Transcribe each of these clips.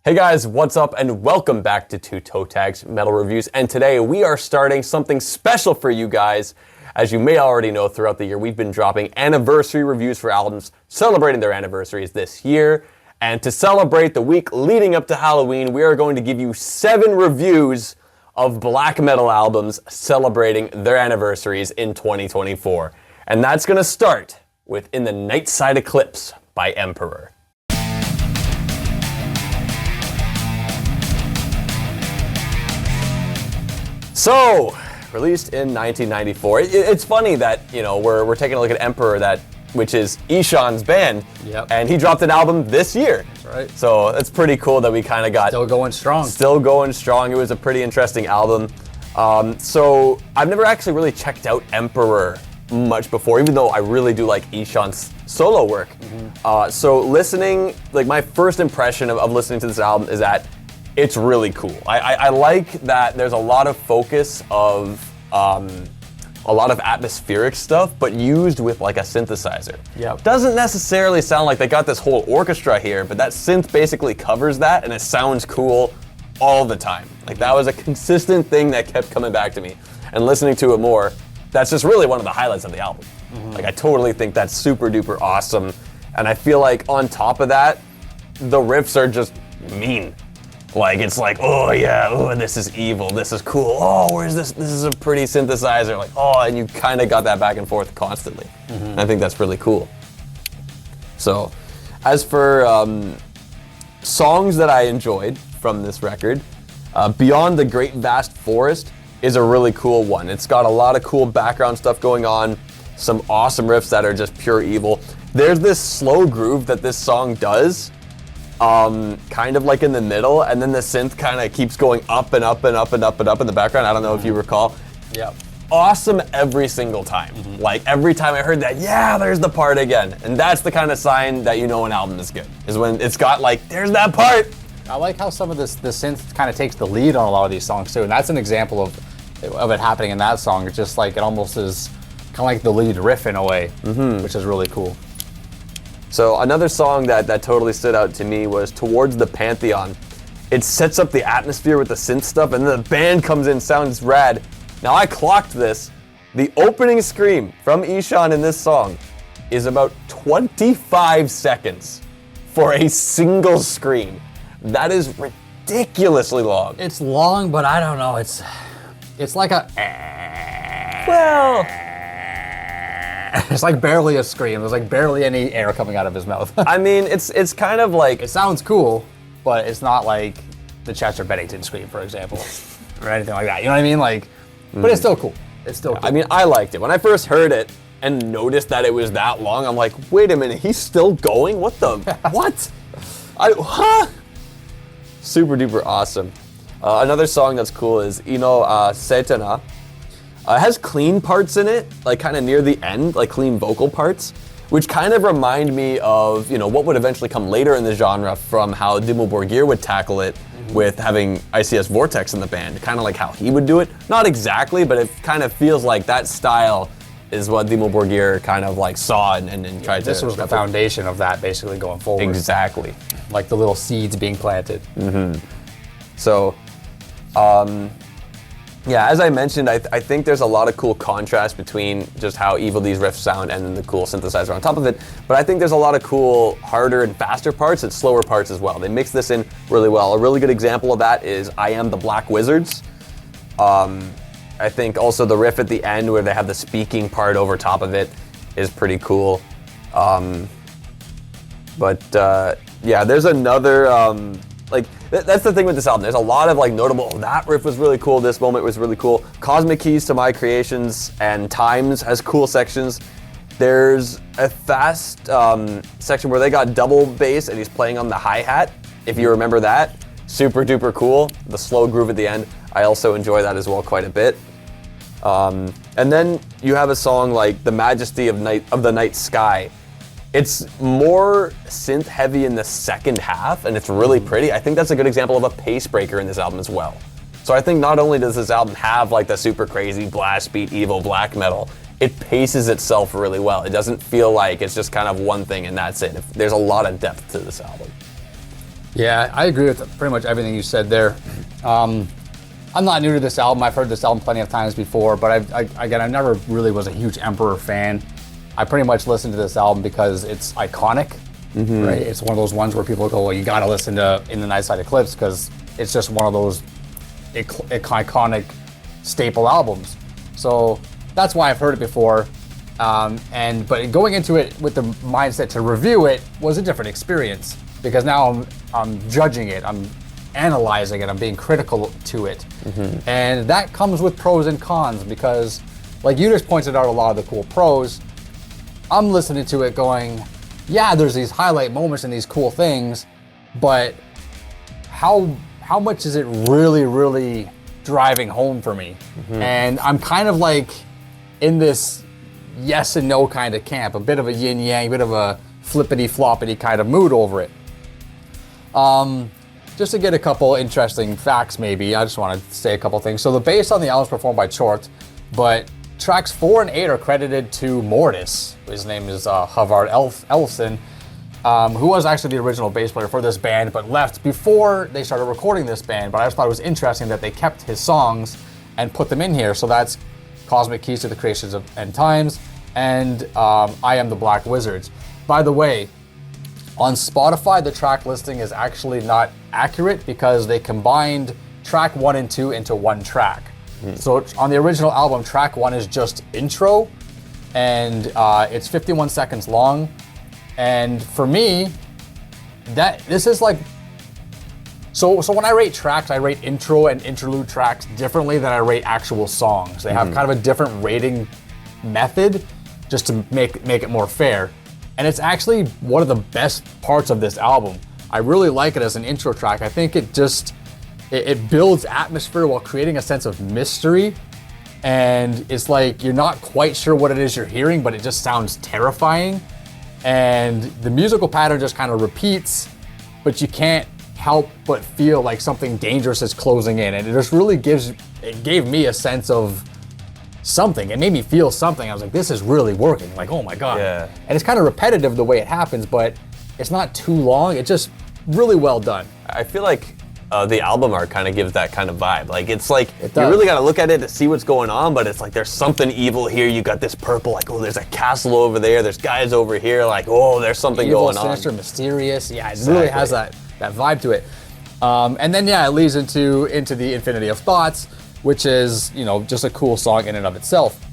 Hey guys, what's up and welcome back to Toe Tags Metal Reviews, and today we are starting something special for you guys. As you may already know, throughout the year we've been dropping anniversary reviews for albums celebrating their anniversaries this year, and to celebrate the week leading up to Halloween, we are going to give you 7 reviews of black metal albums celebrating their anniversaries in 2024. And that's going to start with In the Nightside Eclipse by Emperor. So, released in 1994. It's funny that, you know, we're taking a look at Emperor, which is Ishan's band, and he dropped an album this year. That's right. So it's pretty cool that we kind of got... Still going strong. Still going strong. It was a pretty interesting album. So I've never actually really checked out Emperor much before, even though I really do like Ishan's solo work. So listening, like my first impression of listening to this album is that it's really cool. I like that there's a lot of focus of a lot of atmospheric stuff, but used with like a synthesizer. Yep. Doesn't necessarily sound like they got this whole orchestra here, but that synth basically covers that and it sounds cool all the time. Like that was a consistent thing that kept coming back to me. And listening to it more, that's just really one of the highlights of the album. Like I totally think that's super duper awesome. And I feel like on top of that, the riffs are just mean. Like, it's like, oh yeah, oh, this is evil, this is cool, oh, where's this? This is a pretty synthesizer, like, oh, and you kind of got that back and forth constantly. And I think that's really cool. So, as for songs that I enjoyed from this record, Beyond the Great Vast Forest is a really cool one. It's got a lot of cool background stuff going on, some awesome riffs that are just pure evil. There's this slow groove that this song does, kind of like in the middle, and then the synth kind of keeps going up and up and up and up and up in the background. I don't know if you recall. Yep. Awesome every single time. Like every time I heard that, yeah, there's the part again. And that's the kind of sign that you know an album is good, is when it's got like, there's that part. I like how some of the synth kind of takes the lead on a lot of these songs too, and that's an example of it happening in that song. It's just like, it almost is kind of like the lead riff in a way, which is really cool. So another song that totally stood out to me was Towards the Pantheon. It sets up the atmosphere with the synth stuff, and then the band comes in, sounds rad. Now I clocked this. The opening scream from Ishan in this song is about 25 seconds for a single scream. That is ridiculously long. It's long, but I don't know. It's like a... Well... It's like barely a scream. There's like barely any air coming out of his mouth. I mean, it's kind of like... It sounds cool, but it's not like the Chester Bennington scream, for example, or anything like that. You know what I mean? Like, but it's still cool. It's still cool. I mean, I liked it. When I first heard it and noticed that it was that long, I'm like, wait a minute, he's still going? What the... what? Huh? Super duper awesome. Another song that's cool is Satana. It has clean parts in it, like kind of near the end, like clean vocal parts, which kind of remind me of, you know, what would eventually come later in the genre from how Dimmu Borgir would tackle it with having ICS Vortex in the band, kind of like how he would do it. Not exactly, but it kind of feels like that style is what Dimmu Borgir kind of like saw and tried to... This was the foundation of that basically going forward. Exactly. Like the little seeds being planted. So, yeah, as I mentioned, I think there's a lot of cool contrast between just how evil these riffs sound and then the cool synthesizer on top of it. But I think there's a lot of cool, harder and faster parts and slower parts as well. They mix this in really well. A really good example of that is I Am the Black Wizards. I think also the riff at the end where they have the speaking part over top of it is pretty cool. Yeah, there's another... that's the thing with this album. There's a lot of like notable, that riff was really cool, this moment was really cool. Cosmic Keys to My Creations and Times has cool sections. There's a fast section where they got double bass and he's playing on the hi-hat, if you remember that. Super duper cool. The slow groove at the end, I also enjoy that as well quite a bit. And then you have a song like The Majesty of the Night Sky. It's more synth heavy in the second half, and it's really pretty. I think that's a good example of a pace breaker in this album as well. So I think not only does this album have like the super crazy blast beat evil black metal, it paces itself really well. It doesn't feel like it's just kind of one thing and that's it. There's a lot of depth to this album. Yeah, I agree with pretty much everything you said there. I'm not new to this album. I've heard this album plenty of times before, but I never really was a huge Emperor fan. I pretty much listened to this album because it's iconic, right? It's one of those ones where people go, well, you gotta listen to In the Nightside Eclipse because it's just one of those iconic staple albums. So that's why I've heard it before. But going into it with the mindset to review it was a different experience because now I'm judging it, I'm analyzing it, I'm being critical to it. And that comes with pros and cons because, like you just pointed out a lot of the cool pros, I'm listening to it going, yeah, there's these highlight moments and these cool things, but how much is it really driving home for me? And I'm kind of like in this yes and no kind of camp, a bit of a yin yang, a bit of a flippity floppity kind of mood over it. Just to get a couple interesting facts maybe, I just want to say a couple things. So the bass on the album is performed by Chort, but tracks 4 and 8 are credited to Mortis. His name is Havard Elfson, who was actually the original bass player for this band, but left before they started recording this band. But I just thought it was interesting that they kept his songs and put them in here. So that's Cosmic Keys to the Creations of End Times and I Am the Black Wizards. By the way, on Spotify, the track listing is actually not accurate because they combined track 1 and 2 into one track. So on the original album, track 1 is just intro, and it's 51 seconds long. And for me, this is like, so when I rate tracks, I rate intro and interlude tracks differently than I rate actual songs. They have kind of a different rating method just to make it more fair. And it's actually one of the best parts of this album. I really like it as an intro track. I think it builds atmosphere while creating a sense of mystery. And it's like you're not quite sure what it is you're hearing, but it just sounds terrifying. And the musical pattern just kind of repeats, but you can't help but feel like something dangerous is closing in. And it just really gave me a sense of something. It made me feel something. I was like, this is really working. Like, oh my God. Yeah. And it's kind of repetitive the way it happens, but it's not too long. It's just really well done. I feel like the album art kind of gives that kind of vibe. Like, it's like, It you does. really got to look at it to see what's going on, but it's like there's something evil here. You got this purple, like, oh, there's a castle over there. There's guys over here, like, oh, there's something Evil, going on. sinister, mysterious. Yeah, it really has that vibe to it. And then, yeah, it leads into the Infinity of Thoughts, which is, just a cool song in and of itself.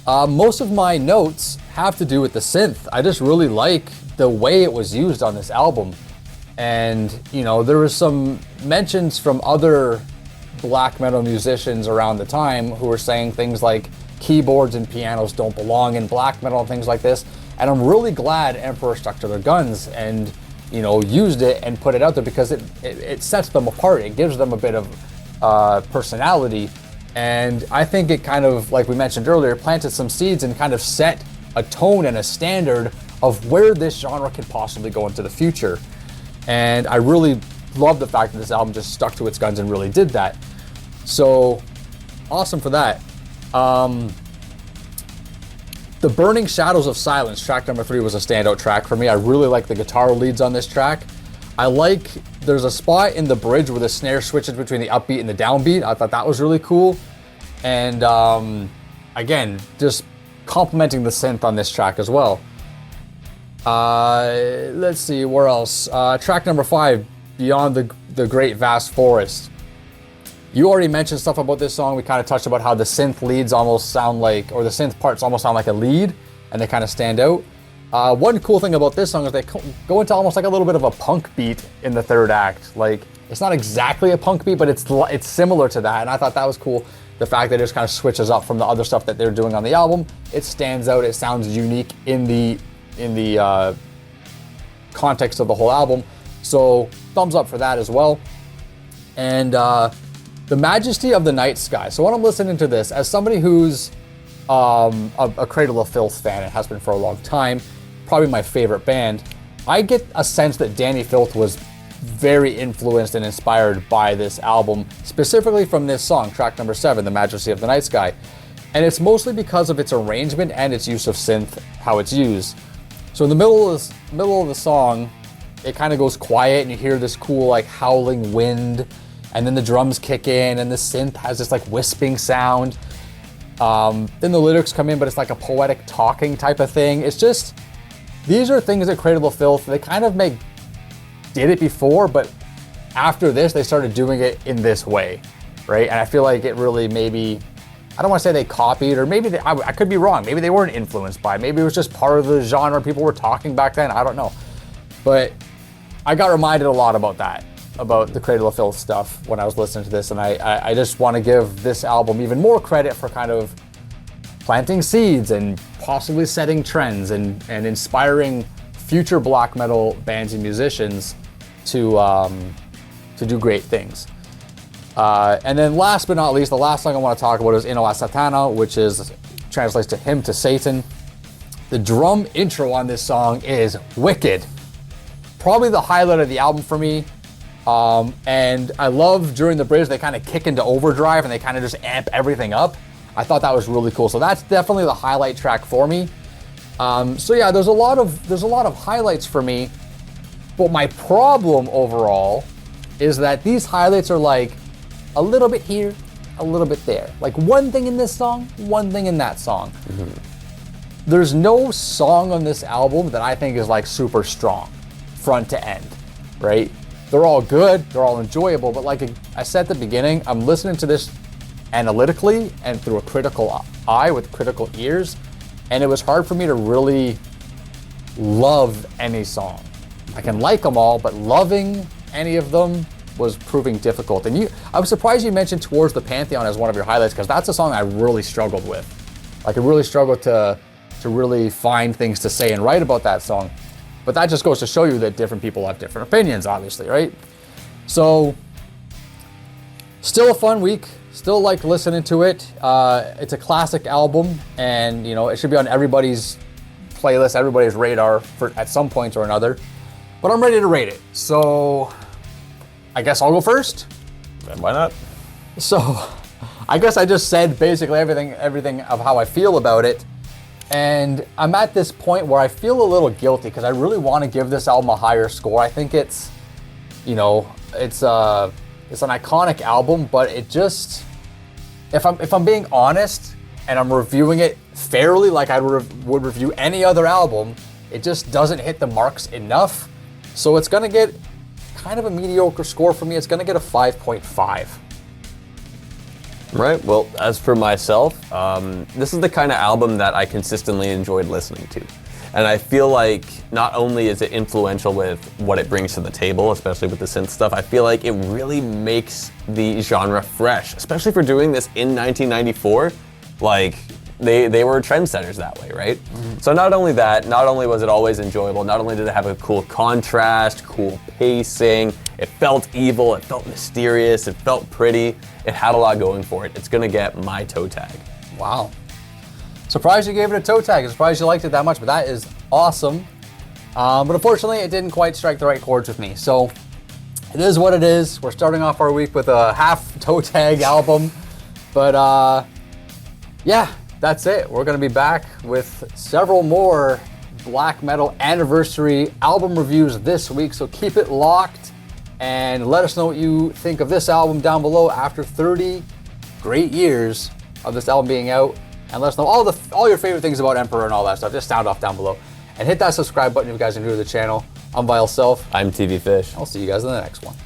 Most of my notes have to do with the synth. I just really like the way it was used on this album. And, there was some mentions from other black metal musicians around the time who were saying things like keyboards and pianos don't belong in black metal and things like this. And I'm really glad Emperor stuck to their guns and, used it and put it out there because it sets them apart. It gives them a bit of personality. And I think it kind of, like we mentioned earlier, planted some seeds and kind of set a tone and a standard of where this genre could possibly go into the future. And I really love the fact that this album just stuck to its guns and really did that. So, awesome for that. The Burning Shadows of Silence, track number 3, was a standout track for me. I really like the guitar leads on this track. There's a spot in the bridge where the snare switches between the upbeat and the downbeat. I thought that was really cool. And again, just complimenting the synth on this track as well. Let's see, where else? Track number 5, Beyond the Great Vast Forest. You already mentioned stuff about this song. We kind of touched about how the synth leads almost sound like, or the synth parts almost sound like a lead, and they kind of stand out. One cool thing about this song is they go into almost like a little bit of a punk beat in the third act. Like, it's not exactly a punk beat, but it's similar to that, and I thought that was cool. The fact that it just kind of switches up from the other stuff that they're doing on the album. It stands out. It sounds unique in the context of the whole album. So thumbs up for that as well. And the Majesty of the Night Sky. So when I'm listening to this, as somebody who's a Cradle of Filth fan and has been for a long time, probably my favorite band, I get a sense that Danny Filth was very influenced and inspired by this album, specifically from this song, track number 7, The Majesty of the Night Sky. And it's mostly because of its arrangement and its use of synth, how it's used. So in the middle of the song, it kind of goes quiet and you hear this cool like howling wind, and then the drums kick in and the synth has this like wisping sound. Then the lyrics come in, but it's like a poetic talking type of thing. It's just, these are things that Cradle of Filth, they kind of did it before, but after this, they started doing it in this way, right? And I feel like it really maybe, I don't want to say they copied, or maybe I could be wrong. Maybe they weren't influenced by it. Maybe it was just part of the genre people were talking back then. I don't know. But I got reminded a lot about that, about the Cradle of Filth stuff when I was listening to this. And I just want to give this album even more credit for kind of planting seeds and possibly setting trends and inspiring future black metal bands and musicians to do great things. And then last but not least, the last song I want to talk about is Ino a Satana, which translates to Hymn to Satan. The drum intro on this song is wicked. Probably the highlight of the album for me. And I love during the bridge, they kind of kick into overdrive and they kind of just amp everything up. I thought that was really cool. So that's definitely the highlight track for me. So yeah, there's a lot of highlights for me. But my problem overall is that these highlights are like a little bit here, a little bit there. Like one thing in this song, one thing in that song. Mm-hmm. There's no song on this album that I think is like super strong, front to end, right? They're all good, they're all enjoyable, but like I said at the beginning, I'm listening to this analytically and through a critical eye with critical ears, and it was hard for me to really love any song. I can like them all, but loving any of them was proving difficult. And I was surprised you mentioned Towards the Pantheon as one of your highlights, because that's a song I really struggled with. Like I really struggled to really find things to say and write about that song. But that just goes to show you that different people have different opinions, obviously, right? So, still a fun week. Still like listening to it. It's a classic album, and it should be on everybody's playlist, everybody's radar at some point or another. But I'm ready to rate it. So, I guess I'll go first. Then why not? So, I guess I just said basically everything of how I feel about it. And I'm at this point where I feel a little guilty because I really want to give this album a higher score. I think it's an iconic album, but it just, if I'm being honest and I'm reviewing it fairly like I would review any other album, it just doesn't hit the marks enough. So it's gonna get kind of a mediocre score for me. It's gonna get a 5.5. Right, well, as for myself, this is the kind of album that I consistently enjoyed listening to. And I feel like not only is it influential with what it brings to the table, especially with the synth stuff, I feel like it really makes the genre fresh, especially for doing this in 1994. Like, they were trendsetters that way, right? Mm-hmm. So not only that, not only was it always enjoyable, not only did it have a cool contrast, cool pacing, it felt evil, it felt mysterious, it felt pretty, it had a lot going for it. It's gonna get my toe tag. Wow. Surprised you gave it a toe tag. Surprised you liked it that much, but that is awesome. But unfortunately, it didn't quite strike the right chords with me. So it is what it is. We're starting off our week with a half toe tag album. But yeah, that's it. We're gonna be back with several more black metal anniversary album reviews this week. So keep it locked and let us know what you think of this album down below after 30 great years of this album being out. And let us know all your favorite things about Emperor and all that stuff. Just sound off down below. And hit that subscribe button if you guys are new to the channel. I'm Vile Self. I'm TV Fish. I'll see you guys in the next one.